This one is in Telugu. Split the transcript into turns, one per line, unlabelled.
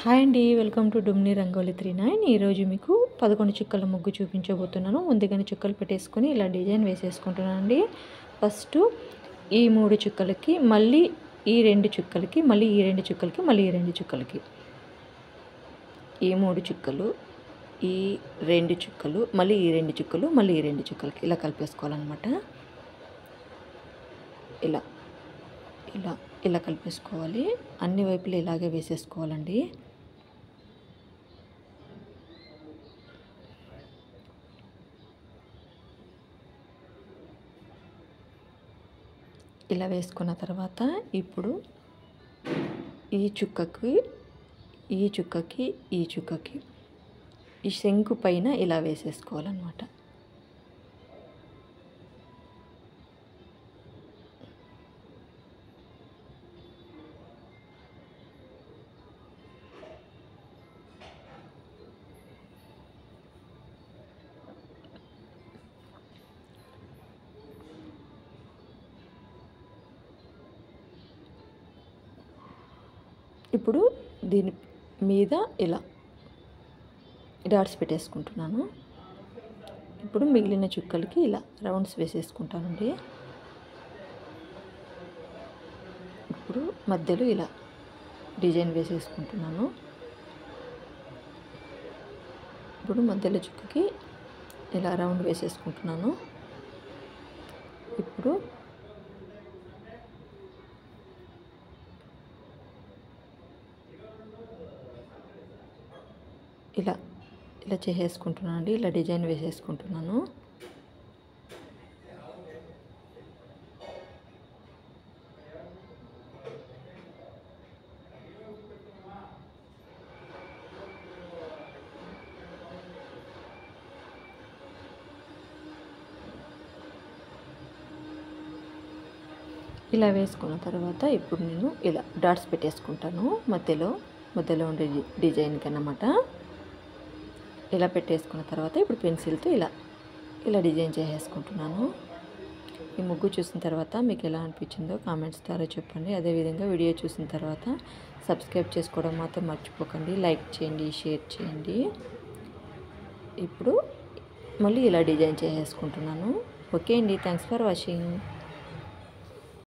హాయ్ అండి, వెల్కమ్ టు డుమ్ని రంగోలి 39. ఈరోజు మీకు 11 చుక్కల ముగ్గు చూపించబోతున్నాను. ముందుగానే చుక్కలు పెట్టేసుకొని ఇలా డిజైన్ వేసేసుకుంటున్నాను అండి. ఫస్ట్ ఈ 3 చుక్కలకి, మళ్ళీ ఈ 2 చుక్కలకి, మళ్ళీ ఈ 2 చుక్కలకి, మళ్ళీ ఈ 2 చుక్కలకి, ఈ 3 చుక్కలు, ఈ 2 చుక్కలు, మళ్ళీ ఈ 2 చుక్కలు, మళ్ళీ ఈ 2 చుక్కలకి ఇలా కలిపేసుకోవాలన్నమాట. ఇలా ఇలా ఇలా కలిపేసుకోవాలి. అన్ని వైపులు ఇలాగే వేసేసుకోవాలండి. ఇలా వేసుకున్న తర్వాత ఇప్పుడు ఈ చుక్కకి, ఈ చుక్కకి, ఈ చుక్కకి ఈ శంకు పైన ఇలా వేసేసుకోవాలన్నమాట. ఇప్పుడు దీని మీద ఇలా డాట్స్ పెట్టేసుకుంటున్నాను. ఇప్పుడు మిగిలిన చుక్కలకి ఇలా రౌండ్స్ వేసేసుకుంటానండి. ఇప్పుడు మధ్యలో ఇలా డిజైన్ వేసేసుకుంటున్నాను. ఇప్పుడు మధ్యలో చుక్కకి ఇలా రౌండ్ వేసేసుకుంటున్నాను. ఇప్పుడు ఇలా ఇలా చేసేసుకుంటున్నాను అండి. ఇలా డిజైన్ వేసేసుకుంటున్నాను. ఇలా వేసుకున్న తర్వాత ఇప్పుడు నేను ఇలా డాట్స్ పెట్టేసుకుంటాను మధ్యలో ఉండే డిజైన్కి అన్నమాట. ఇలా పెట్టేసుకున్న తర్వాత ఇప్పుడు పెన్సిల్తో ఇలా డిజైన్ చేసేసుకుంటున్నాను. ఈ ముగ్గు చూసిన తర్వాత మీకు ఎలా అనిపించిందో కామెంట్స్ ద్వారా చెప్పండి. అదేవిధంగా వీడియో చూసిన తర్వాత సబ్స్క్రైబ్ చేసుకోవడం మాత్రం మర్చిపోకండి. లైక్ చేయండి, షేర్ చేయండి. ఇప్పుడు మళ్ళీ ఇలా డిజైన్ చేసేసుకుంటున్నాను. ఓకే అండి, థ్యాంక్స్ ఫర్ వాచింగ్.